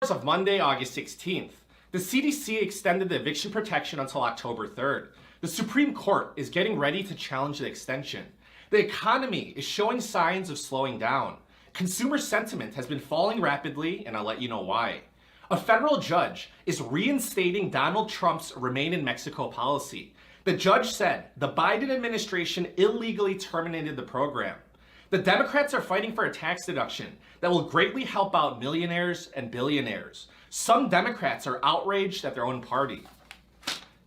Of Monday, August 16th, the CDC extended the eviction protection until October 3rd. The Supreme Court is getting ready to challenge the extension. The economy is showing signs of slowing down. Consumer sentiment has been falling rapidly, and I'll let you know why. A federal judge is reinstating Donald Trump's Remain in Mexico policy. The judge said the Biden administration illegally terminated the program. The Democrats are fighting for a tax deduction that will greatly help out millionaires and billionaires. Some Democrats are outraged at their own party.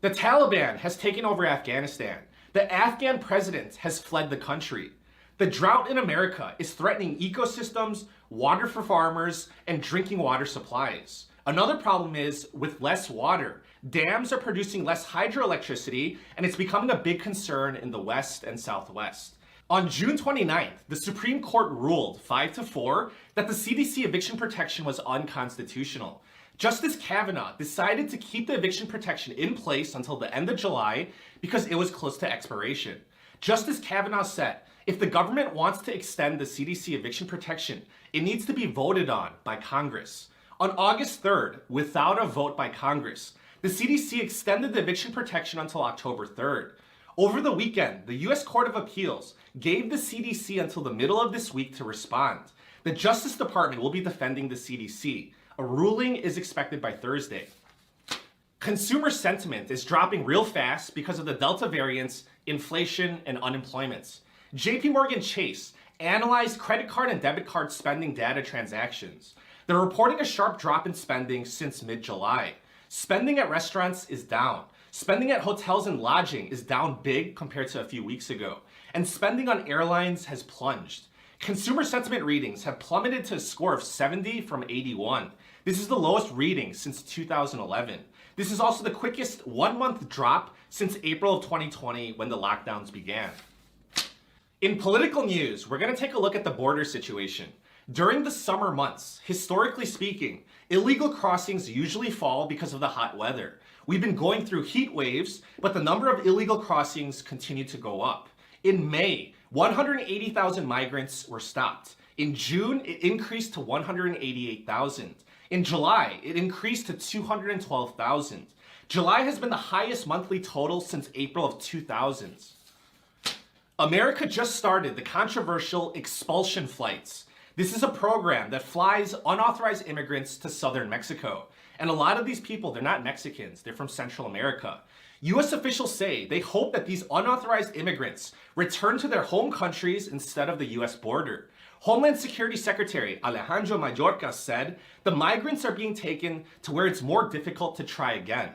The Taliban has taken over Afghanistan. The Afghan president has fled the country. The drought in America is threatening ecosystems, water for farmers, and drinking water supplies. Another problem is, with less water, dams are producing less hydroelectricity, and it's becoming a big concern in the West and Southwest. On June 29th, the Supreme Court ruled 5-4 that the CDC eviction protection was unconstitutional. Justice Kavanaugh decided to keep the eviction protection in place until the end of July because it was close to expiration. Justice Kavanaugh said, if the government wants to extend the CDC eviction protection, it needs to be voted on by Congress. On August 3rd, without a vote by Congress, the CDC extended the eviction protection until October 3rd. Over the weekend, the U.S. Court of Appeals gave the CDC until the middle of this week to respond. The Justice Department will be defending the CDC. A ruling is expected by Thursday. Consumer sentiment is dropping real fast because of the Delta variants, inflation, and unemployment. JPMorgan Chase analyzed credit card and debit card spending data transactions. They're reporting a sharp drop in spending since mid-July. Spending at restaurants is down. Spending at hotels and lodging is down big compared to a few weeks ago. And spending on airlines has plunged. Consumer sentiment readings have plummeted to a score of 70 from 81. This is the lowest reading since 2011. This is also the quickest one-month drop since April of 2020 when the lockdowns began. In political news, we're going to take a look at the border situation. During the summer months, historically speaking, illegal crossings usually fall because of the hot weather. We've been going through heat waves, but the number of illegal crossings continue to go up. In May, 180,000 migrants were stopped. In June, it increased to 188,000. In July, it increased to 212,000. July has been the highest monthly total since April of 2000. America just started the controversial expulsion flights. This is a program that flies unauthorized immigrants to southern Mexico. And a lot of these people, they're not Mexicans, they're from Central America. US officials say they hope that these unauthorized immigrants return to their home countries instead of the US border. Homeland Security Secretary Alejandro Mayorkas said the migrants are being taken to where it's more difficult to try again.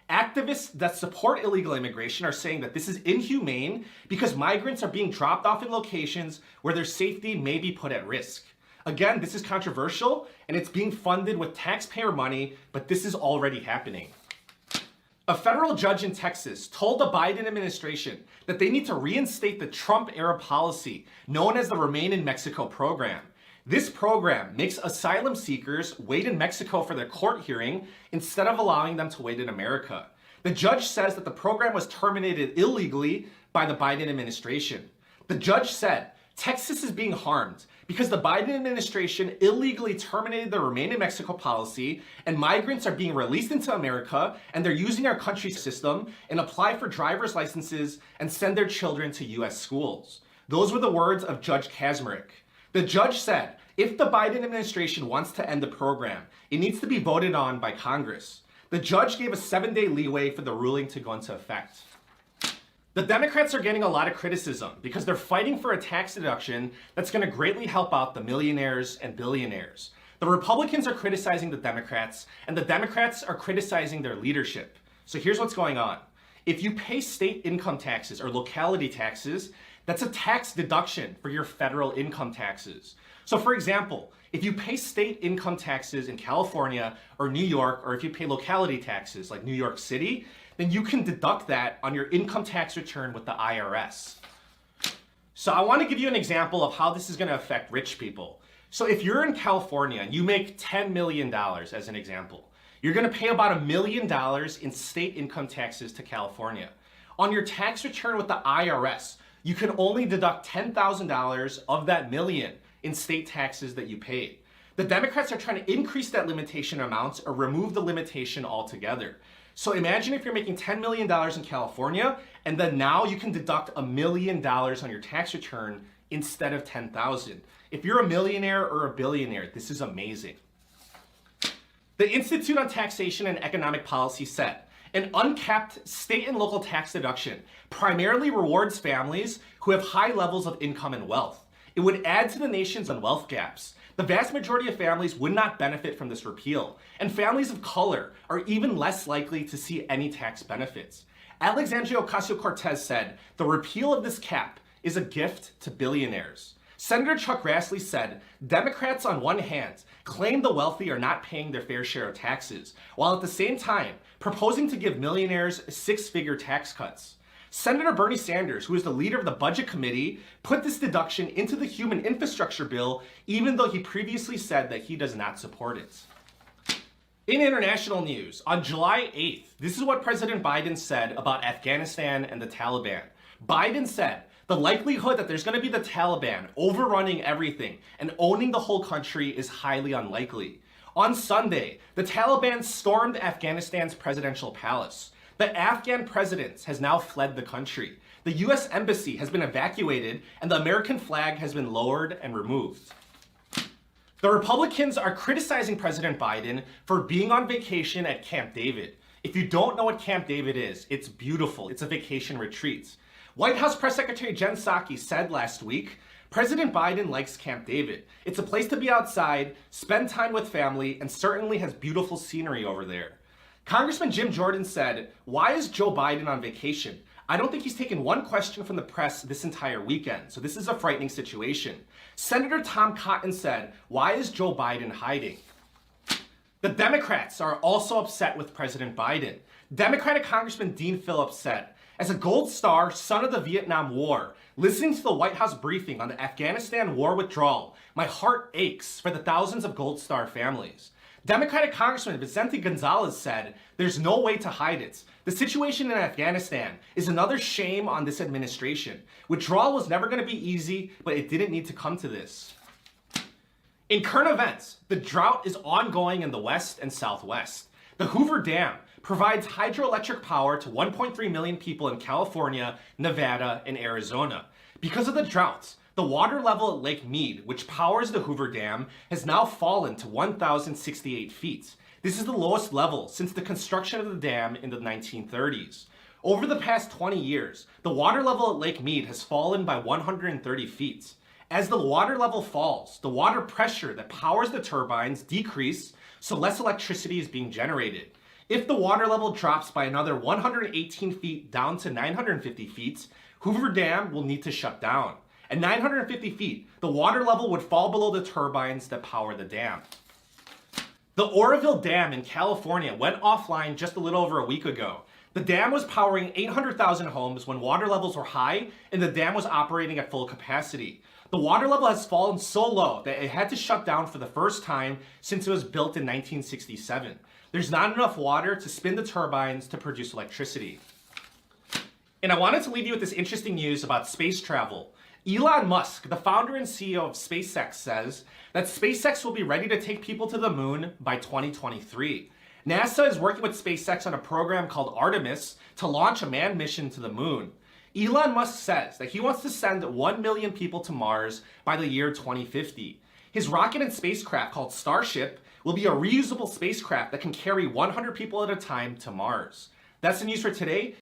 Activists that support illegal immigration are saying that this is inhumane because migrants are being dropped off in locations where their safety may be put at risk. Again, this is controversial and it's being funded with taxpayer money, but this is already happening. A federal judge in Texas told the Biden administration that they need to reinstate the Trump-era policy known as the Remain in Mexico program. This program makes asylum seekers wait in Mexico for their court hearing instead of allowing them to wait in America. The judge says that the program was terminated illegally by the Biden administration. The judge said, Texas is being harmed because the Biden administration illegally terminated the Remain in Mexico policy and migrants are being released into America and they're using our country's system and apply for driver's licenses and send their children to US schools. Those were the words of Judge Kaczmarek. The judge said, if the Biden administration wants to end the program, it needs to be voted on by Congress. The judge gave a 7-day leeway for the ruling to go into effect. The Democrats are getting a lot of criticism because they're fighting for a tax deduction that's going to greatly help out the millionaires and billionaires. The Republicans are criticizing the Democrats, and the Democrats are criticizing their leadership. So here's what's going on. If you pay state income taxes or locality taxes, that's a tax deduction for your federal income taxes. So for example, if you pay state income taxes in California or New York, or if you pay locality taxes like New York City, then you can deduct that on your income tax return with the IRS. So I want to give you an example of how this is going to affect rich people. So if you're in California and you make $10 million as an example, you're going to pay about $1 million in state income taxes to California. On your tax return with the IRS, you can only deduct $10,000 of that million in state taxes that you paid. The Democrats are trying to increase that limitation amount or remove the limitation altogether. So imagine if you're making $10 million in California, and then now you can deduct $1 million on your tax return instead of $10,000. If you're a millionaire or a billionaire, this is amazing. The Institute on Taxation and Economic Policy said, an uncapped state and local tax deduction primarily rewards families who have high levels of income and wealth. It would add to the nation's wealth gaps. The vast majority of families would not benefit from this repeal, and families of color are even less likely to see any tax benefits. Alexandria Ocasio-Cortez said, the repeal of this cap is a gift to billionaires. Senator Chuck Grassley said, Democrats on one hand claim the wealthy are not paying their fair share of taxes, while at the same time proposing to give millionaires six-figure tax cuts. Senator Bernie Sanders, who is the leader of the Budget Committee, put this deduction into the Human Infrastructure Bill, even though he previously said that he does not support it. In international news, on July 8th, this is what President Biden said about Afghanistan and the Taliban. Biden said, the likelihood that there's going to be the Taliban overrunning everything and owning the whole country is highly unlikely. On Sunday, the Taliban stormed Afghanistan's presidential palace. The Afghan president has now fled the country. The US embassy has been evacuated and the American flag has been lowered and removed. The Republicans are criticizing President Biden for being on vacation at Camp David. If you don't know what Camp David is, it's beautiful. It's a vacation retreat. White House Press Secretary Jen Psaki said last week, President Biden likes Camp David. It's a place to be outside, spend time with family, and certainly has beautiful scenery over there. Congressman Jim Jordan said, why is Joe Biden on vacation? I don't think he's taken one question from the press this entire weekend, so this is a frightening situation. Senator Tom Cotton said, why is Joe Biden hiding? The Democrats are also upset with President Biden. Democratic Congressman Dean Phillips said, as a Gold Star, son of the Vietnam War, listening to the White House briefing on the Afghanistan war withdrawal, my heart aches for the thousands of Gold Star families. Democratic Congressman Vicente Gonzalez said, there's no way to hide it. The situation in Afghanistan is another shame on this administration. Withdrawal was never going to be easy, but it didn't need to come to this. In current events, the drought is ongoing in the West and Southwest. The Hoover Dam provides hydroelectric power to 1.3 million people in California, Nevada, and Arizona. Because of the drought, the water level at Lake Mead, which powers the Hoover Dam, has now fallen to 1,068 feet. This is the lowest level since the construction of the dam in the 1930s. Over the past 20 years, the water level at Lake Mead has fallen by 130 feet. As the water level falls, the water pressure that powers the turbines decreases, so less electricity is being generated. If the water level drops by another 118 feet down to 950 feet, Hoover Dam will need to shut down. At 950 feet, the water level would fall below the turbines that power the dam. The Oroville Dam in California went offline just a little over a week ago. The dam was powering 800,000 homes when water levels were high and the dam was operating at full capacity. The water level has fallen so low that it had to shut down for the first time since it was built in 1967. There's not enough water to spin the turbines to produce electricity. And I wanted to leave you with this interesting news about space travel. Elon Musk, the founder and CEO of SpaceX, says that SpaceX will be ready to take people to the moon by 2023. NASA is working with SpaceX on a program called Artemis to launch a manned mission to the moon. Elon Musk says that he wants to send 1 million people to Mars by the year 2050. His rocket and spacecraft called Starship will be a reusable spacecraft that can carry 100 people at a time to Mars. That's the news for today.